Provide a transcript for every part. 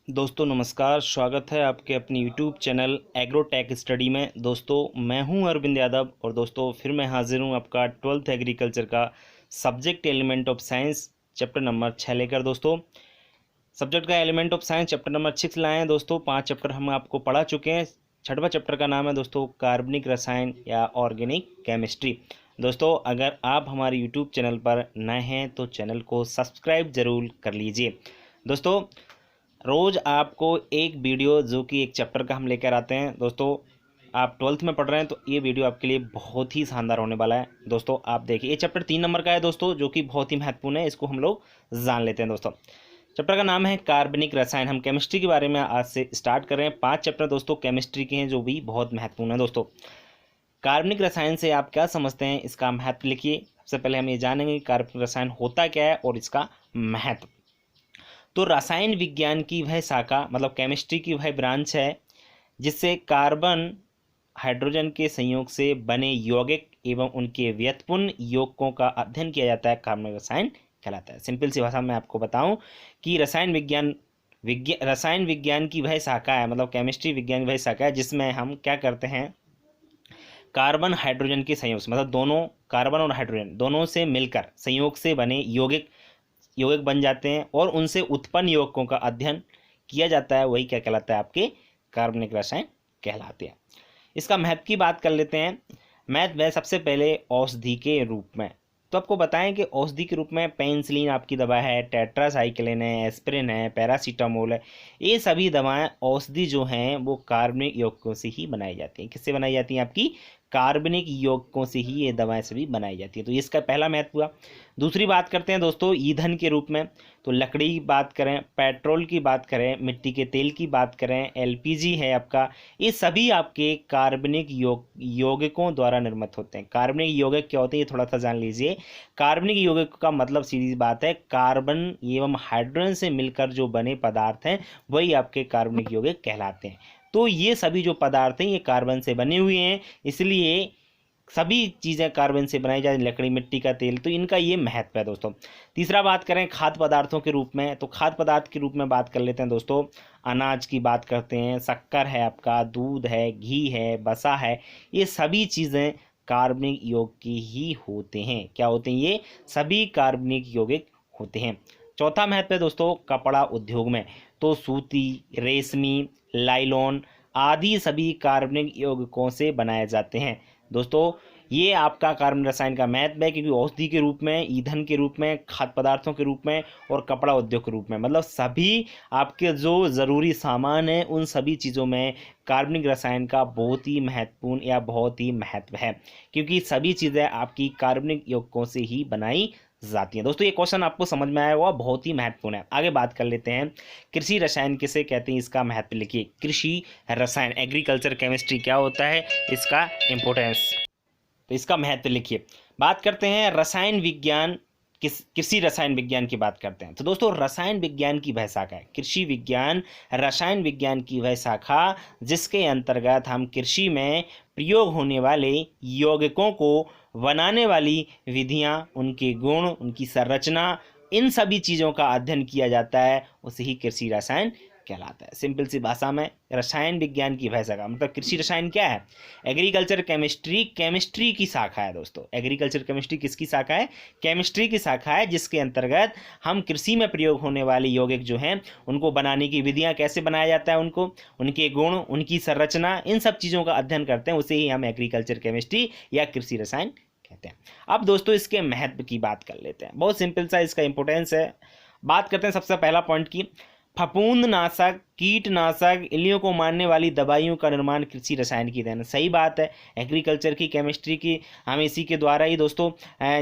दोस्तों नमस्कार, स्वागत है आपके अपनी यूट्यूब चैनल एग्रोटेक स्टडी में। दोस्तों मैं हूं अरविंद यादव और दोस्तों फिर मैं हाजिर हूं आपका 12th एग्रीकल्चर का subject element of science chapter number 6 लेकर। दोस्तों सब्जेक्ट का element of science chapter number 6 लाए हैं। दोस्तों 5 चैप्टर हम आपको पढ़ा चुके हैं। 6वां चैप्टर का नाम है दोस्तों कार्बनिक रसायन या ऑर्गेनिक केमिस्ट्री। दोस्तों अगर आप हमारे यूट्यूब चैनल पर नए हैं तो चैनल को सब्सक्राइब ज़रूर कर लीजिए। दोस्तों रोज़ आपको एक वीडियो जो कि एक चैप्टर का हम लेकर आते हैं। दोस्तों आप 12th में पढ़ रहे हैं तो ये वीडियो आपके लिए बहुत ही शानदार होने वाला है। दोस्तों आप देखिए, ये चैप्टर 3 नंबर का है दोस्तों, जो कि बहुत ही महत्वपूर्ण है। इसको हम लोग जान लेते हैं। दोस्तों चैप्टर का नाम है कार्बनिक रसायन। हम केमिस्ट्री के बारे में आज से स्टार्ट कर रहे हैं। 5 चैप्टर दोस्तों केमिस्ट्री के हैं जो भी बहुत महत्वपूर्ण है। दोस्तों कार्बनिक रसायन से आप क्या समझते हैं, इसका महत्व लिखिए। सबसे पहले हम ये जानेंगे कि कार्बनिक रसायन होता क्या है और इसका महत्व। तो रसायन विज्ञान की वह शाखा मतलब केमिस्ट्री की वह ब्रांच है जिससे कार्बन हाइड्रोजन के संयोग से बने यौगिक एवं उनके व्युत्पन्न यौगिकों का अध्ययन किया जाता है। कार्बनिक रसायन कहलाता है। सिंपल सी भाषा में आपको बताऊं कि रसायन विज्ञान की वह शाखा है, मतलब केमिस्ट्री विज्ञान की वह शाखा है जिसमें हम क्या करते हैं, कार्बन हाइड्रोजन के संयोग से, मतलब दोनों कार्बन और हाइड्रोजन दोनों से मिलकर संयोग से बने यौगिक बन जाते हैं और उनसे उत्पन्न यौगिकों का अध्ययन किया जाता है। वही क्या कहलाता है, आपके कार्बनिक रसायन कहलाते हैं। इसका महत्व की बात कर लेते हैं। महत्व है सबसे पहले औषधि के रूप में। तो आपको बताएं कि औषधि के रूप में पेनिसिलिन आपकी दवा है, टेट्रासाइक्लिन है, एस्पिरिन है, पैरासीटामोल है। ये सभी दवाएं औषधि जो हैं वो कार्बनिक यौगिकों से ही बनाई जाती हैं। किससे बनाई जाती हैं, आपकी कार्बनिक यौगिकों से ही ये दवाएं सभी बनाई जाती है। तो इसका पहला महत्व हुआ। दूसरी बात करते हैं दोस्तों ईंधन के रूप में। तो लकड़ी की बात करें, पेट्रोल की बात करें, मिट्टी के तेल की बात करें, एलपीजी है आपका, ये सभी आपके कार्बनिक यौगिकों द्वारा निर्मित होते हैं। कार्बनिक यौगिक क्या होते हैं, ये थोड़ा सा जान लीजिए। कार्बनिक यौगिक का मतलब सीधी बात है, कार्बन एवं हाइड्रोजन से मिलकर जो बने पदार्थ हैं वही आपके कार्बनिक यौगिक कहलाते हैं। तो ये सभी जो पदार्थ हैं ये कार्बन से बने हुए हैं, इसलिए सभी चीज़ें कार्बन से बनाई जाती, लकड़ी, मिट्टी का तेल। तो इनका ये महत्व है दोस्तों। तीसरा बात करें खाद्य पदार्थों के रूप में, तो खाद्य पदार्थ के रूप में बात कर लेते हैं दोस्तों। अनाज की बात करते हैं, शक्कर है आपका, दूध है, घी है, वसा है, ये सभी चीज़ें कार्बनिक यौगिक की ही होते हैं। क्या होते हैं, ये सभी कार्बनिक यौगिक होते हैं। चौथा महत्व है दोस्तों कपड़ा उद्योग में। तो सूती, रेशमी, लाइलॉन आदि सभी कार्बनिक यौगिकों से बनाए जाते हैं। दोस्तों ये आपका कार्बन रसायन का महत्व है, क्योंकि औषधि के रूप में, ईंधन के रूप में, खाद्य पदार्थों के रूप में और कपड़ा उद्योग के रूप में, मतलब सभी आपके जो ज़रूरी सामान है उन सभी चीज़ों में कार्बनिक रसायन का बहुत ही महत्वपूर्ण या बहुत ही महत्व है, क्योंकि सभी चीज़ें आपकी कार्बनिक यौगिकों से ही बनाई जाती हैं। दोस्तों ये क्वेश्चन आपको समझ में आया हुआ, बहुत ही महत्वपूर्ण है। आगे बात कर लेते हैं कृषि रसायन किसे कहते हैं, इसका महत्व लिखिए। कृषि रसायन एग्रीकल्चर केमिस्ट्री क्या होता है, इसका इंपॉर्टेंस, तो इसका महत्व लिखिए। बात करते हैं रसायन विज्ञान, कृषि रसायन विज्ञान की बात करते हैं। तो दोस्तों रसायन विज्ञान की वह शाखा है, कृषि विज्ञान रसायन विज्ञान की वह शाखा जिसके अंतर्गत हम कृषि में प्रयोग होने वाले यौगिकों को बनाने वाली विधियां, उनके गुण, उनकी संरचना, इन सभी चीज़ों का अध्ययन किया जाता है, उसे ही कृषि रसायन कहलाता है। सिंपल सी भाषा में रसायन विज्ञान की वह शाखा, मतलब कृषि रसायन क्या है, एग्रीकल्चर केमिस्ट्री, केमिस्ट्री की शाखा है दोस्तों। एग्रीकल्चर केमिस्ट्री किसकी शाखा है, केमिस्ट्री की शाखा है, जिसके अंतर्गत हम कृषि में प्रयोग होने वाले यौगिक जो हैं उनको बनाने की विधियां, कैसे बनाया जाता है उनको, उनके गुण, उनकी संरचना, इन सब चीज़ों का अध्ययन करते हैं, उसे ही हम एग्रीकल्चर केमिस्ट्री या कृषि रसायन कहते हैं। अब दोस्तों इसके महत्व की बात कर लेते हैं। बहुत सिंपल सा इसका इंपॉर्टेंस है। बात करते हैं सबसे पहला पॉइंट की, फफूंदनाशक, कीटनाशक, इल्लियों को मारने वाली दवाइयों का निर्माण कृषि रसायन की देन। सही बात है, एग्रीकल्चर की, केमिस्ट्री की, हम इसी के द्वारा ही दोस्तों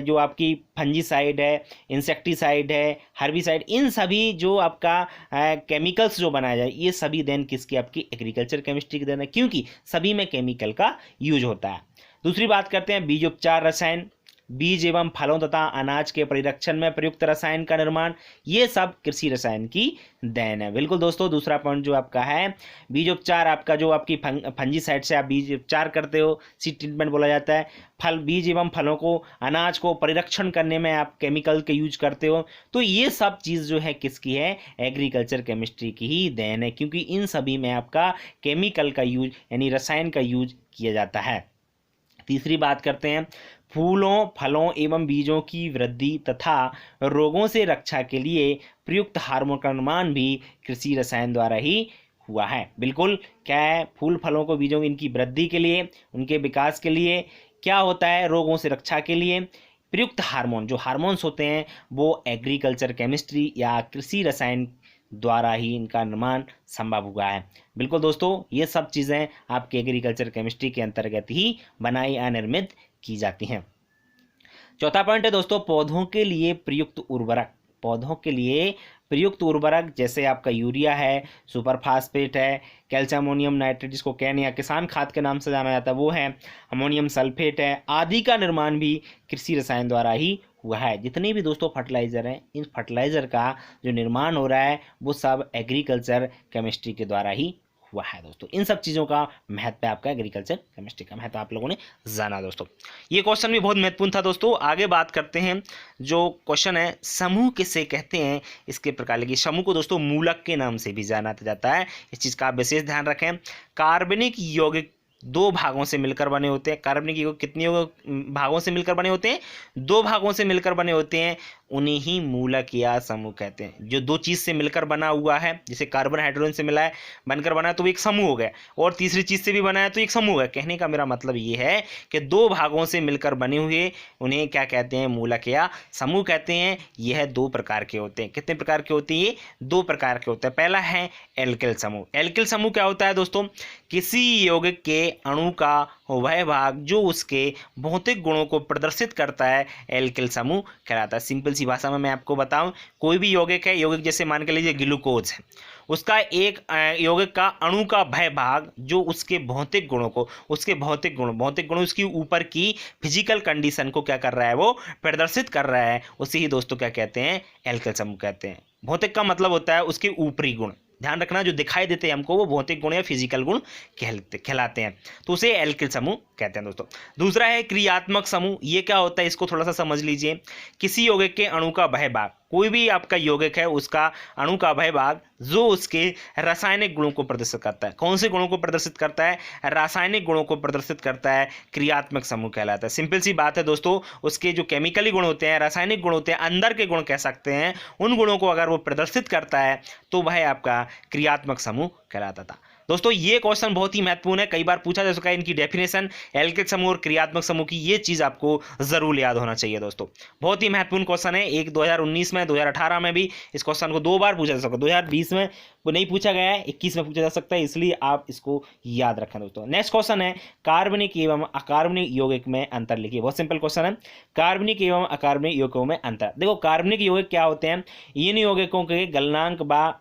जो आपकी फंजीसाइड है, इंसेक्टिसाइड है, हर्बिसाइड, इन सभी जो आपका केमिकल्स जो बनाया जाए, ये सभी देन किसकी, आपकी एग्रीकल्चर केमिस्ट्री की देन है, क्योंकि सभी में केमिकल का यूज होता है। दूसरी बात करते हैं बीजोपचार रसायन। बीज एवं फलों तथा अनाज के परिरक्षण में प्रयुक्त रसायन का निर्माण, ये सब कृषि रसायन की देन है। बिल्कुल दोस्तों, दूसरा पॉइंट जो आपका है बीजोपचार, आपका जो आपकी फंजीसाइड से आप बीज उपचार करते हो, सीड ट्रीटमेंट बोला जाता है। फल, बीज एवं फलों को, अनाज को परिरक्षण करने में आप केमिकल के यूज करते हो। तो ये सब चीज़ जो है किसकी है? एग्रीकल्चर केमिस्ट्री की ही देन है, क्योंकि इन सभी में आपका केमिकल का यूज यानी रसायन का यूज किया जाता है। तीसरी बात करते हैं, फूलों, फलों एवं बीजों की वृद्धि तथा रोगों से रक्षा के लिए प्रयुक्त हार्मोन का निर्माण भी कृषि रसायन द्वारा ही हुआ है। बिल्कुल, क्या है? फूल, फलों को, बीजों की इनकी वृद्धि के लिए, उनके विकास के लिए क्या होता है? रोगों से रक्षा के लिए प्रयुक्त हार्मोन, जो हार्मोन्स होते हैं वो एग्रीकल्चर केमिस्ट्री या कृषि रसायन द्वारा ही इनका निर्माण संभव हुआ है। बिल्कुल दोस्तों, ये सब चीज़ें आपके एग्रीकल्चर केमिस्ट्री के अंतर्गत ही बनाई या निर्मित की जाती हैं। चौथा पॉइंट है दोस्तों, पौधों के लिए प्रयुक्त उर्वरक। पौधों के लिए प्रयुक्त उर्वरक जैसे आपका यूरिया है, सुपर फास्फेट है, कैल्शियम अमोनियम नाइट्रेट जिसको कैन या किसान खाद के नाम से जाना जाता है वो है, अमोनियम सल्फेट है, आदि का निर्माण भी कृषि रसायन द्वारा ही हुआ है। जितने भी दोस्तों फर्टिलाइज़र हैं, इन फर्टिलाइज़र का जो निर्माण हो रहा है वो सब एग्रीकल्चर केमिस्ट्री के द्वारा ही हुआ है दोस्तों। इन सब चीज़ों का महत्व है, आपका एग्रीकल्चर केमिस्ट्री का महत्व आप लोगों ने जाना दोस्तों। ये क्वेश्चन भी बहुत महत्वपूर्ण था दोस्तों। आगे बात करते हैं, जो क्वेश्चन है समूह किसे कहते हैं, इसके प्रकार लिखिए। समूह को दोस्तों मूलक के नाम से भी जाना जाता है, इस चीज़ का आप विशेष ध्यान रखें। कार्बनिक यौगिक दो भागों से मिलकर बने होते हैं। कार्बनिक यौगिक कितने भागों से मिलकर बने होते हैं? दो भागों से मिलकर बने होते हैं, उन्हें ही मूलक या समूह कहते हैं। जो दो चीज़ से मिलकर बना हुआ है, जैसे कार्बन हाइड्रोजन से मिला है, बनकर बना है तो एक समूह हो गया, और तीसरी चीज़ से भी बना है तो एक समूह है। कहने का मेरा मतलब ये है कि दो भागों से मिलकर बने हुए उन्हें क्या कहते हैं? मूलक या समूह कहते हैं। यह दो प्रकार के होते हैं। कितने प्रकार के होते हैं? ये दो प्रकार के होते हैं। पहला है एल्किल समूह। एल्किल समूह क्या होता है दोस्तों? किसी यौगिक के अणु का वह भाग जो उसके भौतिक गुणों को प्रदर्शित करता है, एल्किल समूह कहलाता है। सिंपल सी भाषा में मैं आपको बताऊं, कोई भी यौगिक है, यौगिक जैसे मान के लीजिए ग्लूकोज है, उसका एक यौगिक का अणु का वह भाग जो उसके भौतिक गुणों को, उसके भौतिक गुण उसकी ऊपर की फिजिकल कंडीशन को क्या कर रहा है? वो प्रदर्शित कर रहा है। उसे ही दोस्तों क्या कहते हैं? एल्किल समूह कहते हैं। भौतिक का मतलब होता है उसके ऊपरी गुण, ध्यान रखना, जो दिखाई देते हैं हमको वो भौतिक गुण या फिजिकल गुण कहलाते हैं, तो उसे एल्किल समूह कहते हैं दोस्तों। दूसरा है क्रियात्मक समूह। ये क्या होता है, इसको थोड़ा सा समझ लीजिए। किसी यौगिक के अणु का वह भाग, कोई भी आपका यौगिक है उसका अणु का वह भाग जो उसके रासायनिक गुणों को प्रदर्शित करता है। कौन से गुणों को प्रदर्शित करता है? रासायनिक गुणों को प्रदर्शित करता है, क्रियात्मक समूह कहलाता है। सिंपल सी बात है दोस्तों, उसके जो केमिकली गुण होते हैं, रासायनिक गुण होते हैं, अंदर के गुण कह सकते हैं, उन गुणों को अगर वो प्रदर्शित करता है तो वह आपका क्रियात्मक समूह कहलाता था दोस्तों। ये क्वेश्चन बहुत ही महत्वपूर्ण है, कई बार पूछा जा चुका है। इनकी डेफिनेशन, एल्किल समूह और क्रियात्मक समूह की, ये चीज़ आपको जरूर याद होना चाहिए दोस्तों। बहुत ही महत्वपूर्ण क्वेश्चन है। एक 2019 में, 2018 में भी इस क्वेश्चन को दो बार पूछा जा सकता है। 2020 में वो नहीं पूछा गया है, 21 में पूछा जा सकता है, इसलिए आप इसको याद रखें दोस्तों। नेक्स्ट क्वेश्चन है कार्बनिक एवं अकार्बनिक यौगिक में अंतर लिखिए। बहुत सिंपल क्वेश्चन है, कार्बनिक एवं अकार्बनिक यौगिकों में अंतर। देखो, कार्बनिक यौगिक क्या होते हैं? इन यौगिकों के गलनांक व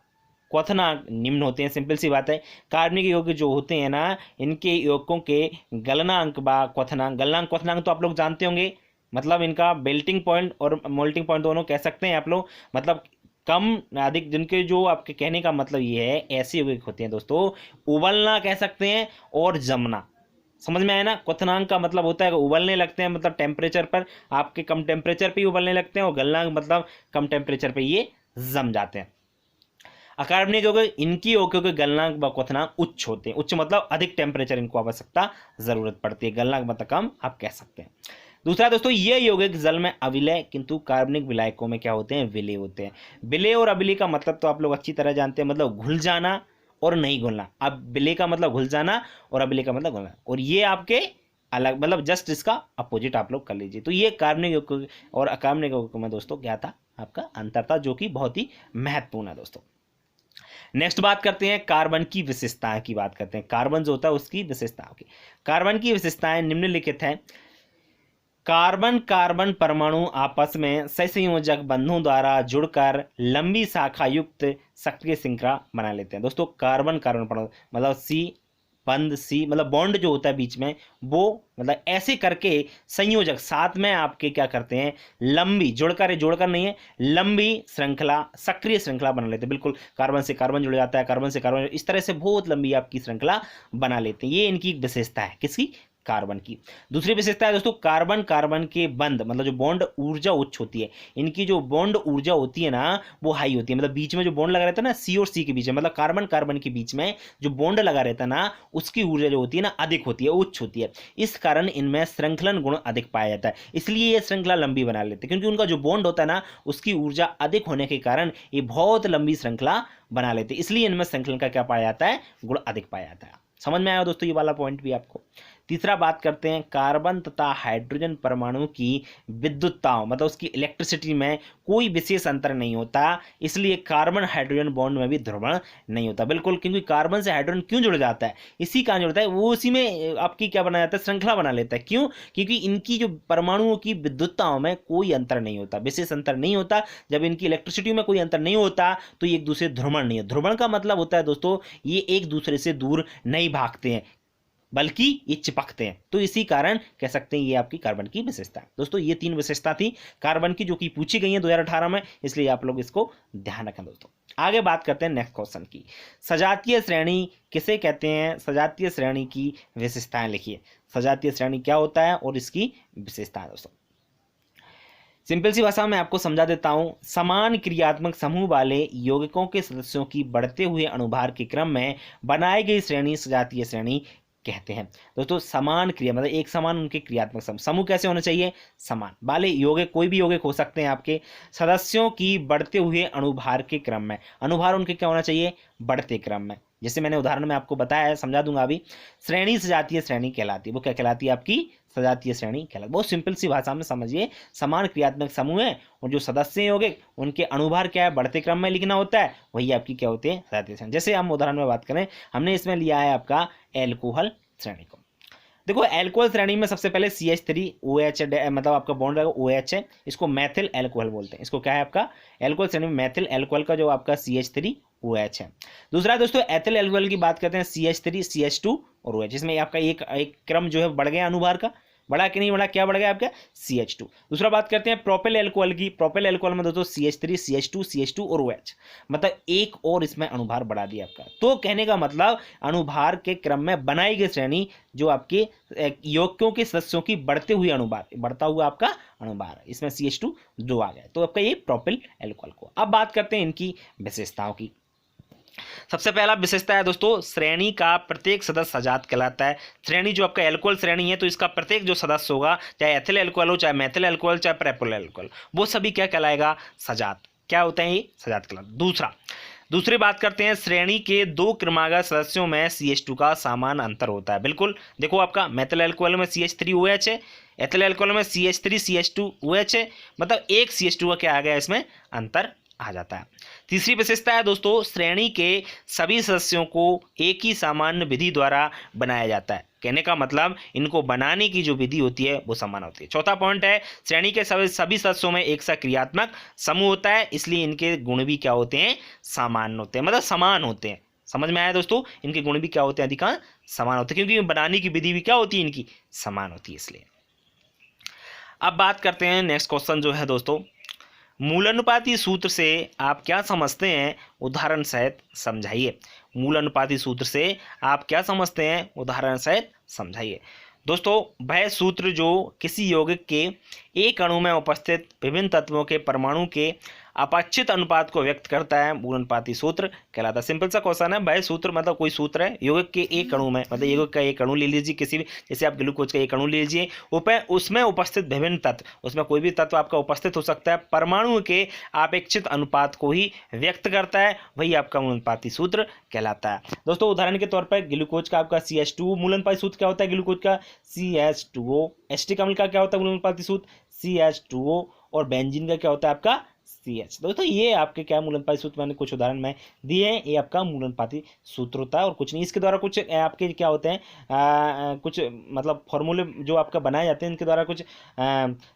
क्वथनांक निम्न होते हैं। सिंपल सी बात है, कार्बनिक यौगिक जो होते हैं ना, इनके यौगिकों के गलनांक व क्वथनांक, गलनांक क्वथनांक तो आप लोग जानते होंगे, मतलब इनका मेल्टिंग पॉइंट और मोल्टिंग पॉइंट दोनों कह सकते हैं आप लोग, मतलब कम अधिक, जिनके जो आपके कहने का मतलब ये है, ऐसे यौगिक होते हैं दोस्तों, उबलना कह सकते हैं और जमना। समझ में आया ना? क्वथनांक का मतलब होता है उबलने लगते हैं, मतलब टेम्परेचर पर, आपके कम टेम्परेचर पर ही उबलने लगते हैं, और गलनांक मतलब कम टेम्परेचर पर ये जम जाते हैं। अकार्बनिक यौगिक, इनकी यौगिकों के गलनांक व क्वथनांक उच्च होते हैं। उच्च मतलब अधिक टेम्परेचर इनको आवश्यकता जरूरत पड़ती है, गलनांक मतलब कम आप कह सकते हैं। दूसरा दोस्तों, ये यौगिक जल में अविलय किंतु कार्बनिक विलायकों में क्या होते हैं? विलय होते हैं। विलय और अविलय का मतलब तो आप लोग अच्छी तरह जानते हैं, मतलब घुल जाना और नहीं घुलना। अब विलय का मतलब घुल जाना और अविलय का मतलब घुलना, और ये आपके अलग, मतलब जस्ट इसका अपोजिट आप लोग कर लीजिए। तो ये कार्बनिक यौगिक और अकार्बनिक यौगिकों में दोस्तों क्या था? आपका अंतर था, जो कि बहुत ही महत्वपूर्ण है दोस्तों। नेक्स्ट बात करते हैं कार्बन की विशेषताएं की बात करते हैं। कार्बन जो होता है उसकी विशेषताओं की। कार्बन की विशेषताएं निम्नलिखित हैं। कार्बन कार्बन परमाणु आपस में सहसंयोजक बंधों द्वारा जुड़कर लंबी शाखा युक्त सक्रिय श्रृंखला बना लेते हैं। दोस्तों, कार्बन कार्बन परमाणु मतलब सी बंद सी, मतलब बॉन्ड जो होता है बीच में वो, मतलब ऐसे करके संयोजक साथ में आपके क्या करते हैं, लंबी जोड़कर नहीं है, लंबी श्रृंखला, सक्रिय श्रृंखला बना लेते हैं। बिल्कुल, कार्बन से कार्बन जुड़ जाता है, कार्बन से कार्बन, इस तरह से बहुत लंबी आपकी श्रृंखला बना लेते हैं। ये इनकी एक विशेषता है, किसकी, कार्बन की। दूसरी विशेषता है दोस्तों, कार्बन कार्बन के बंध, मतलब जो बॉन्ड ऊर्जा उच्च होती है, इनकी जो बॉन्ड ऊर्जा होती है ना वो हाई होती है। मतलब बीच में जो बॉन्ड लगा रहता है ना, सी और सी के बीच में, मतलब कार्बन कार्बन के बीच में जो बॉन्ड लगा रहता है ना, उसकी ऊर्जा जो होती है ना अधिक होती है, उच्च होती है। इस कारण इनमें श्रृंखलन गुण अधिक पाया जाता है, इसलिए ये श्रृंखला लंबी बना लेते हैं, क्योंकि उनका जो बॉन्ड होता है ना उसकी ऊर्जा अधिक होने के कारण ये बहुत लंबी श्रृंखला बना लेते हैं, इसलिए इनमें श्रृंखलन का क्या पाया जाता है, गुण अधिक पाया जाता है। समझ में आया दोस्तों ये वाला पॉइंट भी आपको। तीसरा बात करते हैं, कार्बन तथा हाइड्रोजन परमाणु की विद्युतताओं, मतलब उसकी इलेक्ट्रिसिटी में कोई विशेष अंतर नहीं होता, इसलिए कार्बन हाइड्रोजन बॉन्ड में भी ध्रुवण नहीं होता। बिल्कुल, क्योंकि कार्बन से हाइड्रोजन क्यों जुड़ जाता है, इसी कारण जुड़ता है, वो उसी में आपकी क्या बना जाता है, श्रृंखला बना लेता है। क्यों, क्योंकि इनकी जो परमाणुओं की विद्युतताओं में कोई अंतर नहीं होता, विशेष अंतर नहीं होता। जब इनकी इलेक्ट्रिसिटी में कोई अंतर नहीं होता तो ये एक दूसरे ध्रुवण नहीं है। ध्रुवण का मतलब होता है दोस्तों, ये एक दूसरे से दूर नहीं भागते हैं, बल्कि ये चिपकते हैं। तो इसी कारण कह सकते हैं ये आपकी कार्बन की विशेषता है। दोस्तों ये 3 विशेषता थी कार्बन की, जो कि पूछी गई है 2018 में, इसलिए आप लोग इसको ध्यान रखें दोस्तों। आगे बात करते हैं नेक्स्ट क्वेश्चन की, सजातीय श्रेणी किसे कहते हैं, सजातीय श्रेणी की विशेषताएं लिखिए। सजातीय श्रेणी क्या होता है और इसकी विशेषता है दोस्तों। सिंपल सी भाषा में आपको समझा देता हूं, समान क्रियात्मक समूह वाले यौगिकों के सदस्यों की बढ़ते हुए अणुभार के क्रम में बनाई गई श्रेणी सजातीय श्रेणी कहते हैं। दोस्तों समान क्रिया मतलब एक समान उनके क्रियात्मक समूह, समूह कैसे होने चाहिए, समान वाले यौगिक, कोई भी यौगिक हो सकते हैं आपके, सदस्यों की बढ़ते हुए अणुभार के क्रम में, अणुभार उनके क्या होना चाहिए, बढ़ते क्रम में। जैसे मैंने उदाहरण में आपको बताया है, समझा दूंगा अभी, श्रेणी सजातीय श्रेणी कहलाती है। वो क्या कहलाती है, आपकी सजातीय श्रेणी कहलाती है। बहुत सिंपल सी भाषा में समझिए, समान क्रियात्मक समूह है और जो सदस्य यौगिक उनके अणुभार क्या है, बढ़ते क्रम में लिखना होता है, वही आपकी क्या होती है, सजातीय श्रेणी। जैसे हम उदाहरण में बात करें, हमने इसमें लिया है आपका एल्कोहल श्रेणी को। देखो एल्कोहल श्रेणी में सबसे पहले CH3OH मतलब आपका बॉन्ड रहेगा OH है, इसको मैथिल एल्कोहल बोलते हैं। इसको क्या है आपका, एल्कोहल श्रेणी में मैथिल एल्कोहल का जो आपका CH3OH है। दूसरा दोस्तों एथिल एल्कोहल की बात करते हैं, CH3 CH2 और OH, इसमें आपका एक क्रम जो है बढ़ गया अणुभार का, बढ़ा कि नहीं बढ़ा, क्या बढ़ गया आपका CH2। दूसरा बात करते हैं प्रोपेल एल्कोहल की, प्रोपेल एल्कोहल में दोस्तों CH3 CH2 और OH, मतलब एक और इसमें अणुभार बढ़ा दिया आपका। तो कहने का मतलब अणुभार के क्रम में बनाई गई श्रेणी जो आपके यौगिकों के सदस्यों की बढ़ते हुए अणुभार, बढ़ता हुआ आपका अणुभार, इसमें CH2 जो आ गया, तो आपका ये प्रोपेल एल्कोहल को। अब बात करते हैं इनकी विशेषताओं की। सबसे पहला विशेषता है दोस्तों, श्रेणी का प्रत्येक सदस्य सजात कहलाता है। श्रेणी जो आपका एल्कोहल श्रेणी है तो इसका प्रत्येक जो सदस्य होगा, चाहे एथिल एल्कोहल हो, चाहे मैथिल एल्कोहल, चाहे प्रोपेल एल्कोहल, वो सभी क्या कहलाएगा, सजात। क्या होता है ये, सजात कहलाता। दूसरी बात करते हैं, श्रेणी के 2 क्रमागत सदस्यों में CH2 का समान अंतर होता है। बिल्कुल देखो आपका मैथिल एल्कोहल में CH3OH है, एथिल एल्कोहल में CH3 CH2OH है, मतलब एक CH2 का क्या आ गया, इसमें अंतर आ जाता है। तीसरी विशेषता है दोस्तों, श्रेणी के सभी सदस्यों को एक ही सामान्य विधि द्वारा बनाया जाता है। कहने का मतलब इनको बनाने की जो विधि होती है वो समान होती है। चौथा पॉइंट है, श्रेणी के सभी सदस्यों में एक सा क्रियात्मक समूह होता है, इसलिए इनके गुण भी क्या होते हैं, सामान्य होते हैं, मतलब समान होते हैं। समझ में आया दोस्तों, इनके गुण भी क्या होते हैं, अधिकांश समान होते हैं, क्योंकि बनाने की विधि भी क्या होती है, इनकी समान होती है, इसलिए। अब बात करते हैं नेक्स्ट क्वेश्चन जो है दोस्तों, मूलानुपाती सूत्र से आप क्या समझते हैं, उदाहरण सहित समझाइए। मूलानुपाती सूत्र से आप क्या समझते हैं, उदाहरण सहित समझाइए। दोस्तों वह सूत्र जो किसी यौगिक के एक अणु में उपस्थित विभिन्न तत्वों के परमाणु के अपेक्षित अनुपात को व्यक्त करता है, मूलानुपाती सूत्र कहलाता है। सिंपल सा क्वेश्चन है, वह सूत्र मतलब कोई सूत्र है यौगिक के एक अणु में, मतलब यौगिक का एक अणु ले लीजिए, किसी भी, जैसे आप ग्लूकोज का एक अणु ले लीजिए, उसमें उपस्थित विभिन्न तत्व, उसमें कोई भी तत्व आपका उपस्थित हो सकता है, परमाणु के अपेक्षित अनुपात को ही व्यक्त करता है, वही आपका मूलानुपाती सूत्र कहलाता है। दोस्तों उदाहरण के तौर पर ग्लूकोज का आपका CH2 मूलानुपाती सूत्र क्या होता है, ग्लूकोज का CH2O, एसिटिक अम्ल का क्या होता है मूलानुपाती सूत्र CH2O, और बेंजीन का क्या होता है आपका CH। दोस्तों ये आपके क्या मूलनपाती सूत्र, मैंने कुछ उदाहरण में दिए हैं, ये आपका मूलनपाती सूत्र होता है और कुछ नहीं। इसके द्वारा कुछ आपके क्या होते हैं, कुछ मतलब फॉर्मूले जो आपका बनाए जाते हैं, इनके द्वारा कुछ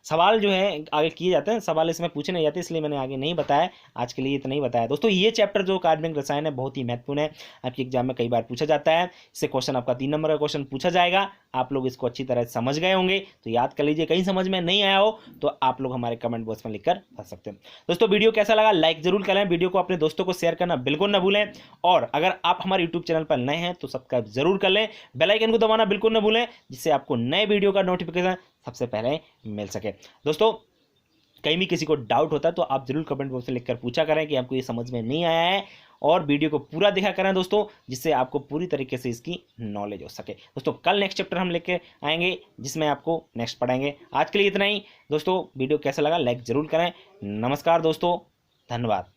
सवाल जो है आगे किए जाते हैं, सवाल इसमें पूछे नहीं जाते, इसलिए मैंने आगे नहीं बताया, आज के लिए इतना ही बताया। दोस्तों ये चैप्टर जो कार्बनिक रसायन है बहुत ही महत्वपूर्ण है, आपके एग्जाम में कई बार पूछा जाता है। इससे क्वेश्चन आपका 3 नंबर का क्वेश्चन पूछा जाएगा, आप लोग इसको अच्छी तरह समझ गए होंगे तो याद कर लीजिए। कहीं समझ में नहीं आया हो तो आप लोग हमारे कमेंट बॉक्स में लिखकर बता सकते हैं। दोस्तों वीडियो कैसा लगा लाइक जरूर करें, वीडियो को अपने दोस्तों को शेयर करना बिल्कुल ना भूलें, और अगर आप हमारे यूट्यूब चैनल पर नए हैं तो सब्सक्राइब जरूर कर लें, बेल आइकन को दबाना बिल्कुल ना भूलें, जिससे आपको नए वीडियो का नोटिफिकेशन सबसे पहले मिल सके। दोस्तों कहीं भी किसी को डाउट होता है तो आप जरूर कमेंट बॉक्स में लिखकर पूछा करें कि आपको ये समझ में नहीं आया है, और वीडियो को पूरा देखा करें दोस्तों, जिससे आपको पूरी तरीके से इसकी नॉलेज हो सके। दोस्तों कल नेक्स्ट चैप्टर हम लेके आएंगे जिसमें आपको नेक्स्ट पढ़ाएंगे। आज के लिए इतना ही दोस्तों, वीडियो कैसा लगा लाइक जरूर करें। नमस्कार दोस्तों, धन्यवाद।